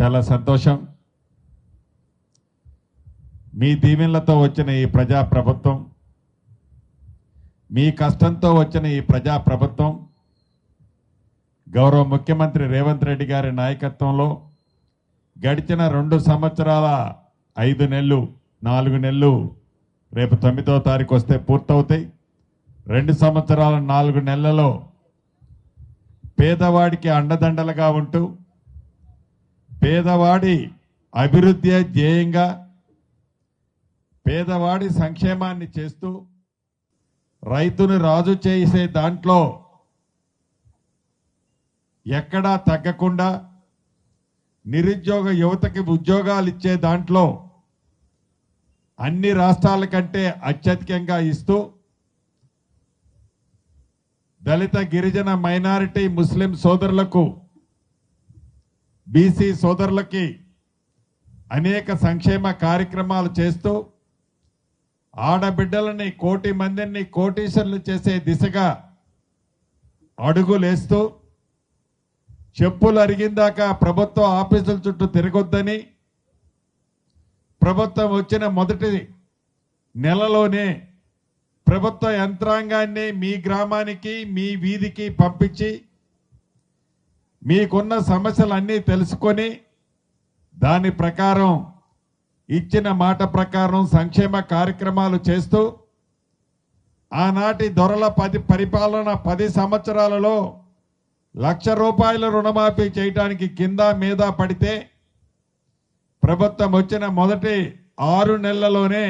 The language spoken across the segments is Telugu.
చాలా సంతోషం. మీ దీవెనలతో వచ్చిన ఈ ప్రజాప్రభుత్వం, మీ కష్టంతో వచ్చిన ఈ ప్రజాప్రభుత్వం గౌరవ ముఖ్యమంత్రి రేవంత్ రెడ్డి గారి నాయకత్వంలో గడిచిన 2 సంవత్సరాల 5 నెలలు 4 నెలలు రేపు 9వ తారీఖు వస్తే పూర్తవుతాయి. 2 సంవత్సరాల 4 నెలలలో పేదవాడికి అండదండలుగా ఉంటూ పేదవాడి అభివృద్ధి ధ్యేయంగా పేదవాడి సంక్షేమాన్ని చేస్తూ రైతును రాజు చేసే దాంట్లో ఎక్కడా తగ్గకుండా నిరుద్యోగ యువతకి ఉద్యోగాలు ఇచ్చే దాంట్లో అన్ని రాష్ట్రాల కంటే అత్యధికంగా ఇస్తూ దళిత గిరిజన మైనారిటీ ముస్లిం సోదరులకు బీసీ సోదరులకి అనేక సంక్షేమ కార్యక్రమాలు చేస్తూ ఆడబిడ్డలని 1 కోటి మందిని కోటీశ్వరులు చేసే దిశగా అడుగులేస్తూ చెప్పులు అరిగిందాకా ప్రభుత్వ ఆఫీసుల చుట్టూ తిరగొద్దని ప్రభుత్వం వచ్చిన మొదటి నెలలోనే ప్రభుత్వ యంత్రాంగాన్ని మీ గ్రామానికి మీ వీధికి పంపించి మీకున్న సమస్యలన్నీ తెలుసుకొని దాని ప్రకారం ఇచ్చిన మాట ప్రకారం సంక్షేమ కార్యక్రమాలు చేస్తూ ఆనాటి దొరల పరిపాలన 10 సంవత్సరాలలో ₹1,00,000 రుణమాఫీ చేయడానికి కింద మీద పడితే ప్రభుత్వం వచ్చిన మొదటి 6 నెలల్లోనే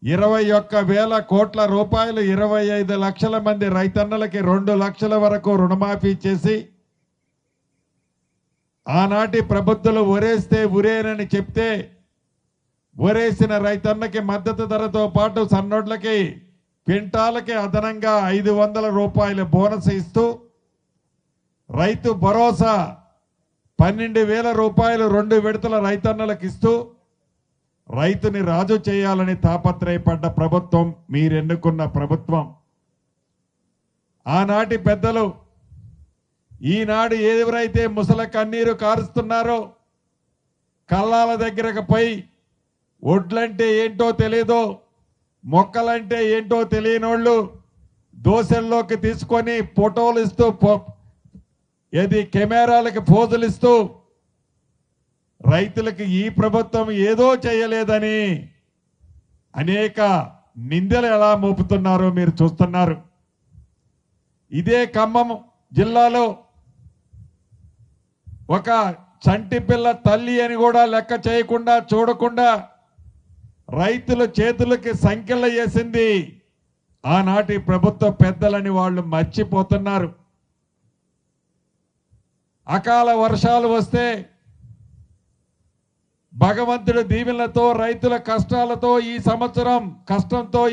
21,000 కోట్ల రూపాయలు 25 లక్షల మంది రైతన్నలకి 2 లక్షల వరకు రుణమాఫీ చేసి ఆనాటి ప్రభుత్వాలు ఒరేస్తే ఉరేనని చెప్తే ఒరేసిన రైతన్నకి మద్దతు ధరతో పాటు సన్నోడ్లకి క్వింటాలకి అదనంగా ₹500 బోనస్ ఇస్తూ రైతు భరోసా ₹12,000 2 విడతల రైతన్నలకు ఇస్తూ రైతుని రాజు చేయాలని తాపత్రయపడ్డ ప్రభుత్వం మీరెన్నుకున్న ప్రభుత్వం. ఆనాటి పెద్దలు ఈనాడు ఎవరైతే ముసల కన్నీరు కారుస్తున్నారో కళ్ళాల దగ్గరకు పోయి ఒడ్లంటే ఏంటో తెలియదో మొక్కలంటే ఏంటో తెలియనోళ్ళు దోశల్లోకి తీసుకొని ఫోటోలు ఇస్తూ కెమెరాలకి పోజులు ఇస్తూ రైతులకు ఈ ప్రభుత్వం ఏదో చేయలేదని అనేక నిందలు ఎలా మోపుతున్నారో మీరు చూస్తున్నారు. ఇదే ఖమ్మం జిల్లాలో ఒక చంటి పిల్ల తల్లి అని కూడా లెక్క చేయకుండా చూడకుండా రైతుల చేతులకి సంఖ్యలు వేసింది ఆనాటి ప్రభుత్వ పెద్దలని వాళ్ళు మర్చిపోతున్నారు. అకాల వర్షాలు వస్తే భగవంతుడి దీవెనలతో రైతుల కష్టంతో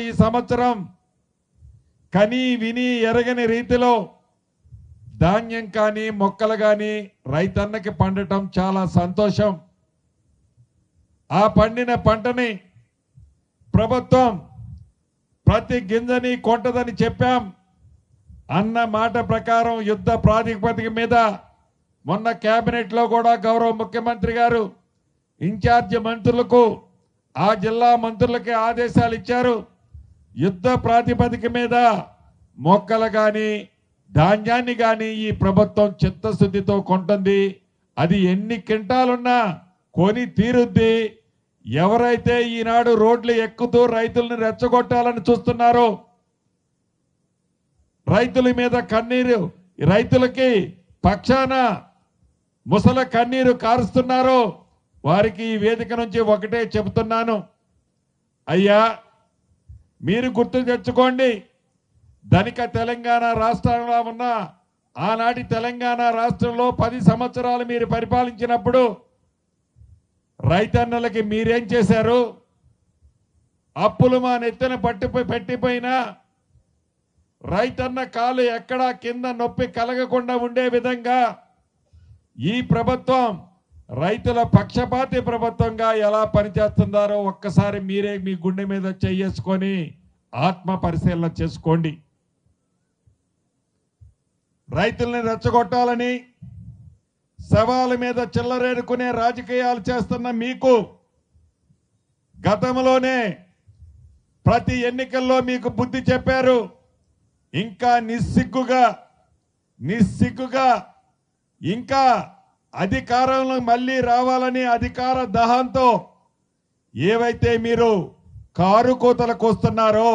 ఈ సంవత్సరం కని విని ఎరగని రీతిలో ధాన్యం కానీ మొక్కలు కానీ రైతన్నకి పండటం చాలా సంతోషం. ఆ పండిన పంటని ప్రభుత్వం ప్రతి గింజని కొంటదని చెప్పాం అన్న మాట ప్రకారం యుద్ధ ప్రాతిపదిక మీద మొన్న కేబినెట్ లో కూడా గౌరవ ముఖ్యమంత్రి గారు ఇన్ఛార్జి మంత్రులకు ఆ జిల్లా మంత్రులకి ఆదేశాలు ఇచ్చారు. యుద్ధ ప్రాతిపదిక మీద మొక్కలు కానీ ధాన్యాన్ని కానీ ఈ ప్రభుత్వం చిత్తశుద్ధితో కొంటుంది. అది ఎన్ని క్వింటాలున్నా కొని తీరుద్ది. ఎవరైతే ఈనాడు రోడ్లు ఎక్కుతూ రైతులను రెచ్చగొట్టాలని చూస్తున్నారో రైతుల మీద కన్నీరు రైతులకి పక్షాన ముసల కన్నీరు కారుస్తున్నారో వారికి ఈ వేదిక నుంచి ఒకటే చెబుతున్నాను. అయ్యా మీరు గుర్తు తెచ్చుకోండి. ధనిక తెలంగాణ రాష్ట్రంలో ఉన్న ఆనాటి తెలంగాణ రాష్ట్రంలో 10 సంవత్సరాలు మీరు పరిపాలించినప్పుడు రైతన్నలకి మీరేం చేశారు? అప్పులు మా నెత్తిన పెట్టిపోయినా రైతన్న కాలు ఎక్కడా కింద నొప్పి కలగకుండా ఉండే విధంగా ఈ ప్రభుత్వం రైతుల పక్షపాతి ప్రభుత్వంగా ఎలా పనిచేస్తుందారో ఒక్కసారి మీరే మీ గుండె మీద చేసుకొని ఆత్మ పరిశీలన చేసుకోండి. రైతుల్ని రెచ్చగొట్టాలని శవాల మీద చిల్లరేరుకునే రాజకీయాలు చేస్తున్న మీకు గతంలోనే ప్రతి ఎన్నికల్లో మీకు బుద్ధి చెప్పారు. ఇంకా నిస్సిగ్గుగా ఇంకా అధికారంలో మళ్ళీ రావాలని అధికార దహంతో ఏవైతే మీరు కారు కోతలకు వస్తున్నారో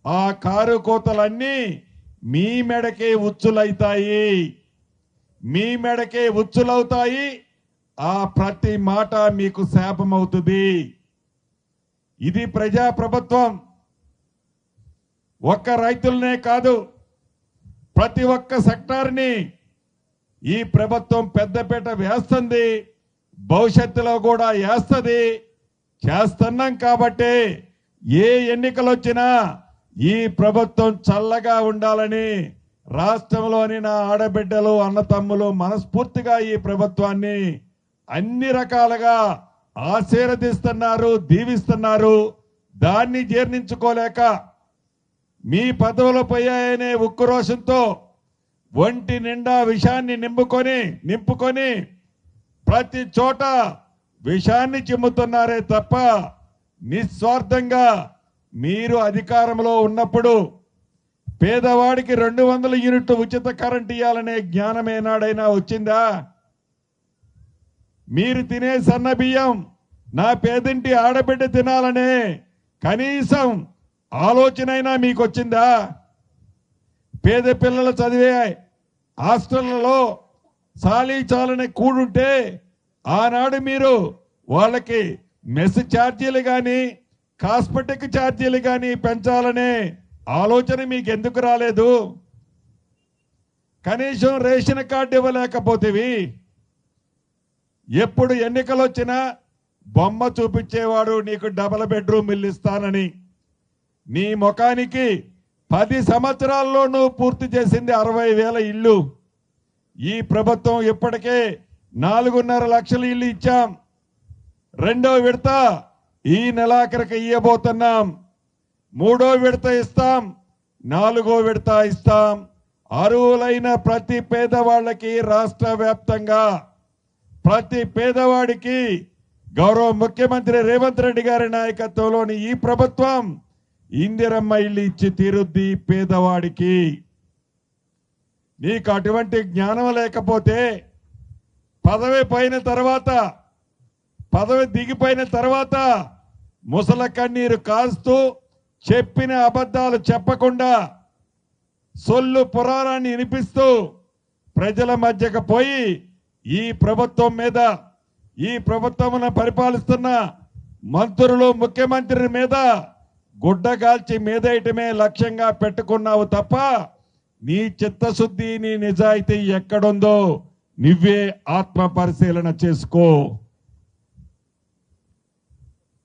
ఆ కారు కోతలన్నీ మీ మెడకే ఉచ్చులవుతాయి. ఆ ప్రతి మాట మీకు శాపమవుతుంది. ఇది ప్రజా ప్రభుత్వం. ఒక్క రైతులనే కాదు, ప్రతి ఒక్క సెక్టార్ని ఈ ప్రభుత్వం పెద్దపీట వేస్తుంది, భవిష్యత్తులో కూడా వేస్తుంది. చేస్తున్నాం కాబట్టి ఏ ఎన్నికలు వచ్చినా ఈ ప్రభుత్వం చల్లగా ఉండాలని రాష్ట్రంలోని నా ఆడబిడ్డలు అన్నతమ్ములు మనస్ఫూర్తిగా ఈ ప్రభుత్వాన్ని అన్ని రకాలుగా ఆశీర్వదిస్తున్నారు, దీవిస్తున్నారు. దాన్ని జీర్ణించుకోలేక మీ పదవులు పోయాయనే ఉక్రోషంతో ఒంటి నిండా విషాన్ని నింపుకొని ప్రతి చోట విషాన్ని చిమ్ముతున్నారే తప్ప నిస్వార్థంగా మీరు అధికారంలో ఉన్నప్పుడు పేదవాడికి 200 యూనిట్లు ఉచిత కరెంట్ ఇవ్వాలనే జ్ఞానం ఏనాడైనా వచ్చిందా? మీరు తినే సన్న బియ్యం నా పేదింటి ఆడబిడ్డ తినాలనే కనీసం ఆలోచనైనా మీకు వచ్చిందా? పేద పిల్లలు చదివే హాస్టళ్లలో చాలని కూడుంటే ఆనాడు మీరు వాళ్ళకి మెస్ ఛార్జీలు కానీ కాస్మెటిక్ ఛార్జీలు కానీ పెంచాలనే ఆలోచన మీకు ఎందుకు రాలేదు? కనీసం రేషన్ కార్డు ఇవ్వలేకపోతేవి. ఎప్పుడు ఎన్నికలు వచ్చినా బొమ్మ చూపించేవాడు నీకు డబుల్ బెడ్రూమ్ ఇల్లు ఇస్తానని. నీ ముఖానికి 10 సంవత్సరాల్లో నువ్వు పూర్తి చేసింది 60,000 ఇల్లు. ఈ ప్రభుత్వం ఇప్పటికే 4.5 లక్షల ఇల్లు ఇచ్చాం. రెండో విడత ఈ నెలాఖరికి ఇయ్యబోతున్నాం. మూడో విడత ఇస్తాం, 4వ విడత ఇస్తాం. అర్హులైన ప్రతి పేదవాళ్ళకి రాష్ట్ర వ్యాప్తంగా ప్రతి పేదవాడికి గౌరవ ముఖ్యమంత్రి రేవంత్ రెడ్డి గారి నాయకత్వంలోని ఈ ప్రభుత్వం ఇందిరమ్మ ఇల్లు ఇచ్చి తీరుద్ది పేదవాడికి. నీకు అటువంటి జ్ఞానం లేకపోతే పదవి దిగిపోయిన తర్వాత ముసల కన్నీరు కాస్తూ చెప్పిన అబద్ధాలు చెప్పకుండా సొల్లు పురాణాన్ని వినిపిస్తూ ప్రజల మధ్యకు పోయి ఈ ప్రభుత్వం పరిపాలిస్తున్న మంత్రులు ముఖ్యమంత్రి మీద గుడ్డగాల్చి మీదేయటమే లక్ష్యంగా పెట్టుకున్నావు తప్ప నీ చిత్తశుద్ధి నీ నిజాయితీ ఎక్కడుందో నువ్వే ఆత్మ పరిశీలన చేసుకో.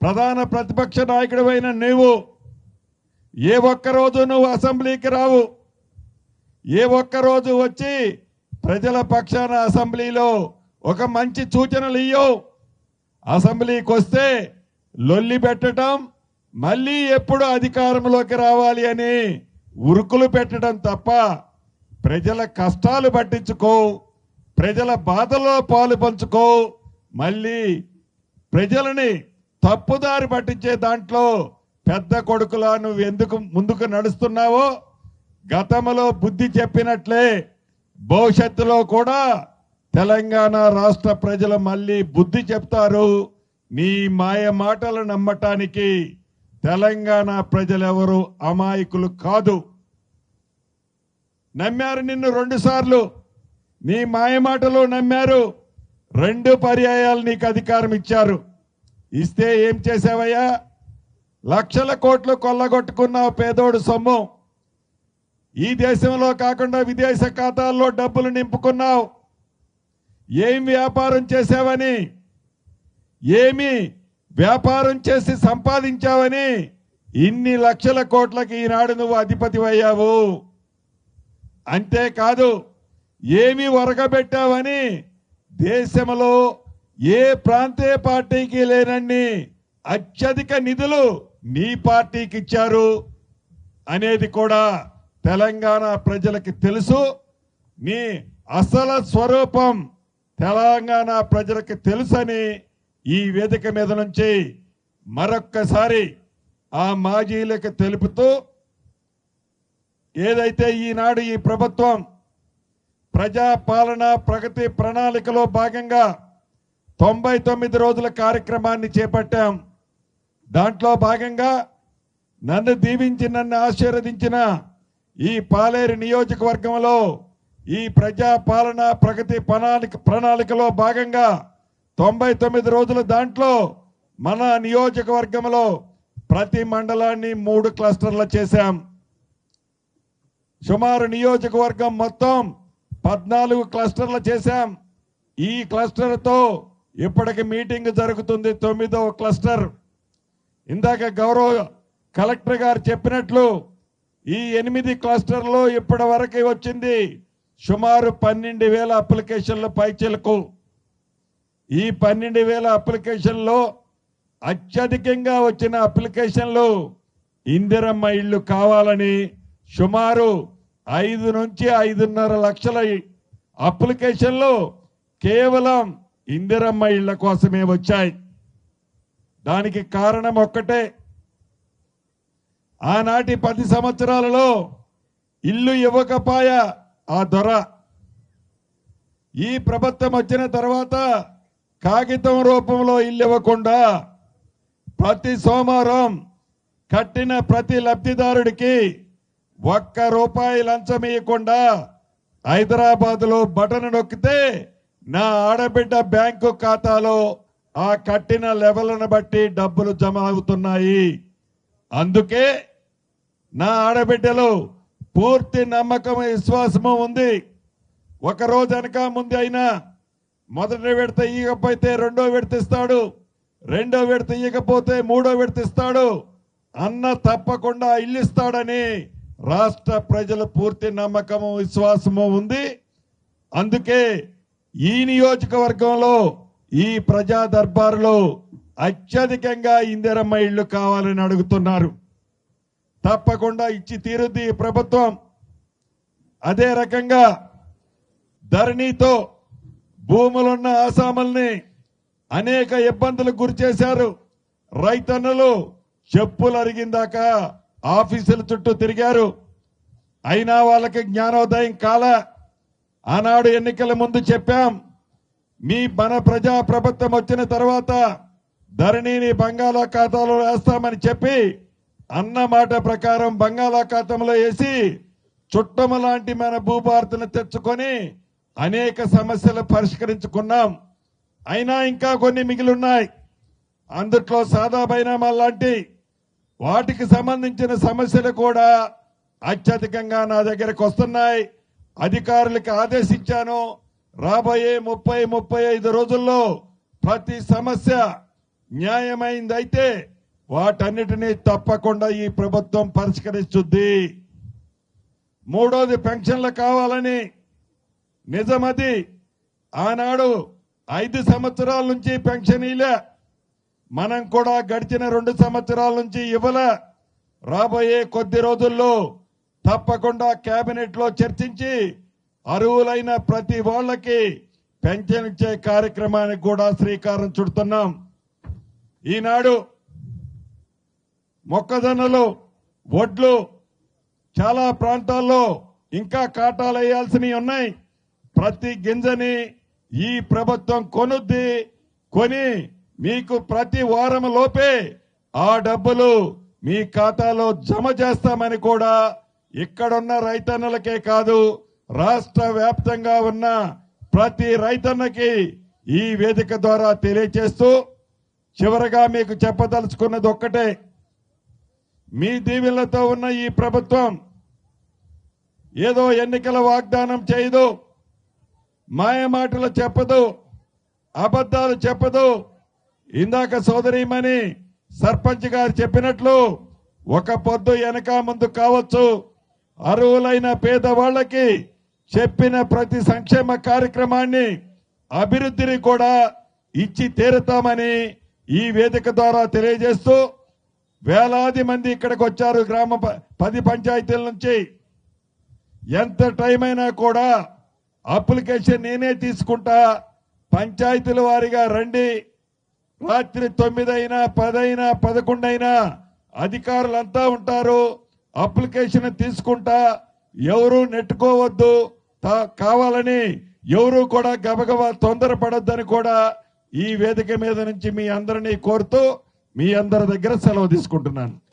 ప్రధాన ప్రతిపక్ష నాయకుడివైన నువ్వు ఏ ఒక్కరోజు నువ్వు అసెంబ్లీకి రావు. ఏ ఒక్కరోజు వచ్చి ప్రజల పక్షాన అసెంబ్లీలో ఒక మంచి సూచనలు ఇయ్యవు. అసెంబ్లీకి వస్తే లొల్లి పెట్టడం, మళ్ళీ ఎప్పుడు అధికారంలోకి రావాలి అని ఉరుకులు పెట్టడం తప్ప ప్రజల కష్టాలు పట్టించుకో, ప్రజల బాధల్లో పాలు పంచుకో. మళ్ళీ ప్రజలని తప్పుదారి పట్టించే దాంట్లో పెద్ద కొడుకులా నువ్వు ఎందుకు ముందుకు నడుస్తున్నావో గతంలో బుద్ధి చెప్పినట్లే భవిష్యత్తులో కూడా తెలంగాణ రాష్ట్ర ప్రజలు మళ్ళీ బుద్ధి చెప్తారు. నీ మాయ మాటలు నమ్మటానికి తెలంగాణ ప్రజలెవరు అమాయకులు కాదు. నమ్మారు నిన్ను 2 సార్లు, నీ మాయ మాటలు నమ్మారు. 2 పర్యాయాలు నీకు అధికారం ఇచ్చారు. ఇస్తే ఏం చేసావయ్యా? లక్షల కోట్లు కొల్లగొట్టుకున్నావు పేదోడు సొమ్ము. ఈ దేశంలో కాకుండా విదేశ ఖాతాల్లో డబ్బులు నింపుకున్నావు. ఏం వ్యాపారం చేశావని, ఏమి వ్యాపారం చేసి సంపాదించావని ఇన్ని లక్షల కోట్లకి ఈనాడు నువ్వు అధిపతివయ్యావు. అంతేకాదు ఏమి ఒరగబెట్టావని దేశంలో ఏ ప్రాంతీయ పార్టీకి లేనన్ని అత్యధిక నిధులు నీ పార్టీకి ఇచ్చారు అనేది కూడా తెలంగాణ ప్రజలకి తెలుసు. నీ అసలు స్వరూపం తెలంగాణ ప్రజలకు తెలుసని ఈ వేదిక మీద నుంచి మరొక్కసారి ఆ మాజీలకు తెలుపుతూ, ఏదైతే ఈనాడు ఈ ప్రభుత్వం ప్రజాపాలన ప్రగతి ప్రణాళికలో భాగంగా 99 రోజుల కార్యక్రమాన్ని చేపట్టాం. దాంట్లో భాగంగా నన్ను దీవించి నన్ను ఆశీర్వదించిన ఈ పాలేరు నియోజకవర్గంలో ఈ ప్రజాపాలన ప్రగతి ప్రణాళికలో భాగంగా 99 రోజుల దాంట్లో మన నియోజకవర్గంలో ప్రతి మండలాన్ని 3 క్లస్టర్లు చేశాం. సుమారు నియోజకవర్గం మొత్తం 14 క్లస్టర్లు చేశాం. ఈ క్లస్టర్తో ఇప్పటికి మీటింగ్ జరుగుతుంది, 9వ క్లస్టర్. ఇందాక గౌరవ కలెక్టర్ గారు చెప్పినట్లు ఈ 8 క్లస్టర్లో ఇప్పటి వరకు వచ్చింది సుమారు 12,000 అప్లికేషన్ల పైచిలకు. ఈ 12,000 అప్లికేషన్లో అత్యధికంగా వచ్చిన అప్లికేషన్లు ఇందిరమ్మ ఇళ్లు కావాలని సుమారు 5 నుంచి 5.5 లక్షల అప్లికేషన్లు కేవలం ఇందిరమ్మ ఇళ్ల కోసమే వచ్చాయి. దానికి కారణం ఒక్కటే, ఆనాటి 10 సంవత్సరాలలో ఇల్లు ఇవ్వకపోయ ఆ దొర. ఈ ప్రభుత్వం వచ్చిన తర్వాత కాగితం రూపంలో ఇల్లు ఇవ్వకుండా ప్రతి సోమవారం కట్టిన ప్రతి లబ్ధిదారుడికి ₹1 లంచం ఇవ్వకుండా హైదరాబాద్లో బటన్ నొక్కితే నా ఆడబిడ్డ బ్యాంకు ఖాతాలో ఆ కట్టిన లెవెల్ను బట్టి డబ్బులు జమ అవుతున్నాయి. అందుకే నా ఆడబిడ్డలు పూర్తి నమ్మకం విశ్వాసము ఉంది. ఒక రోజు వెనక ముందు అయినా మొదటి విడత ఇవ్వకపోతే 2వ విడత ఇస్తాడు, 2వ విడత ఇవ్వకపోతే 3వ విడత ఇస్తాడు, అన్న తప్పకుండా ఇల్లు ఇస్తాడని రాష్ట్ర ప్రజల పూర్తి నమ్మకము విశ్వాసము ఉంది. అందుకే ఈ నియోజకవర్గంలో ఈ ప్రజా దర్బారులో అత్యధికంగా ఇందిరమ్మ ఇళ్లు కావాలని అడుగుతున్నారు. తప్పకుండా ఇచ్చి తీరుద్ది ఈ ప్రభుత్వం. అదే రకంగా ధరణితో భూములున్న ఆసాముల్ని అనేక ఇబ్బందులకు గురి చేశారు. రైతన్నలు చెప్పులు అరిగిందాక ఆఫీసుల చుట్టూ తిరిగారు. అయినా వాళ్ళకి జ్ఞానోదయం కాల. ఆనాడు ఎన్నికల ముందు చెప్పాం, మన ప్రజా ప్రభుత్వం వచ్చిన తర్వాత ధరణిని బంగాళాఖాతంలో వేస్తామని చెప్పి అన్న మాట ప్రకారం బంగాళాఖాతంలో వేసి చుట్టము లాంటి మన భూభారతిని తెచ్చుకొని అనేక సమస్యలు పరిష్కరించుకున్నాం. అయినా ఇంకా కొన్ని మిగిలిన్నాయి. అందుట్లో సాదా బైనామా లాంటి వాటికి సంబంధించిన సమస్యలు కూడా అత్యధికంగా నా దగ్గరకు వస్తున్నాయి. అధికారులకు ఆదేశించాను, రాబోయే 30-35 రోజుల్లో ప్రతి సమస్య న్యాయమైందైతే వాటన్నిటినీ తప్పకుండా ఈ ప్రభుత్వం పరిష్కరిస్తుంది. 3వది పెన్షన్లు కావాలని నిజమది. ఆనాడు 5 సంవత్సరాల నుంచి పెన్షన్ ఇలే, మనం కూడా గడిచిన 2 సంవత్సరాల నుంచి ఇవ్వలే. రాబోయే కొద్ది రోజుల్లో తప్పకుండా కేబినెట్ లో చర్చించి అర్హులైన ప్రతి వాళ్ళకి పెన్షన్ ఇచ్చే కార్యక్రమానికి కూడా శ్రీకారం చుడుతున్నాం. ఈనాడు మొక్కజొన్నలు, వడ్లు చాలా ప్రాంతాల్లో ఇంకా కాటాలు వేయాల్సినవి ఉన్నాయి. ప్రతి గింజని ఈ ప్రభుత్వం కొనుద్ది. కొని మీకు ప్రతి వారం లోపే ఆ డబ్బులు మీ ఖాతాలో జమ చేస్తామని కూడా ఇక్కడున్న రైతన్నలకే కాదు, రాష్ట్ర వ్యాప్తంగా ఉన్న ప్రతి రైతన్నకి ఈ వేదిక ద్వారా తెలియజేస్తూ, చివరగా మీకు చెప్పదలుచుకున్నది ఒక్కటే, మీ దీవెనలతో ఉన్న ఈ ప్రభుత్వం ఏదో ఎన్నికల వాగ్దానం చేయదు, మాయ మాటలు చెప్పదు, అబద్ధాలు చెప్పదు. ఇందాక సోదరీమణి సర్పంచ్ గారు చెప్పినట్లు ఒక పొద్దు వెనక ముందు కావచ్చు, అర్హులైన పేదవాళ్లకి చెప్పిన ప్రతి సంక్షేమ కార్యక్రమాన్ని అభివృద్ధిని కూడా ఇచ్చి తీరుతామని ఈ వేదిక ద్వారా తెలియజేస్తూ, వేలాది మంది ఇక్కడికి వచ్చారు గ్రామ 10 పంచాయతీల నుంచి. ఎంత టైం అయినా కూడా అప్లికేషన్ నేనే తీసుకుంటా, పంచాయతీల వారీగా రండి. రాత్రి 9 అయినా 10 అయినా 11 అయినా అధికారులంతా ఉంటారు. అప్లికేషన్ తీసుకుంటా, ఎవరు నెట్టుకోవద్దు. కావాలని ఎవరు కూడా గబగబా తొందరపడొద్దని కూడా ఈ వేదిక మీద నుంచి మీ అందరినీ కోరుతూ మీ అందరి దగ్గర సెలవు తీసుకుంటున్నాను.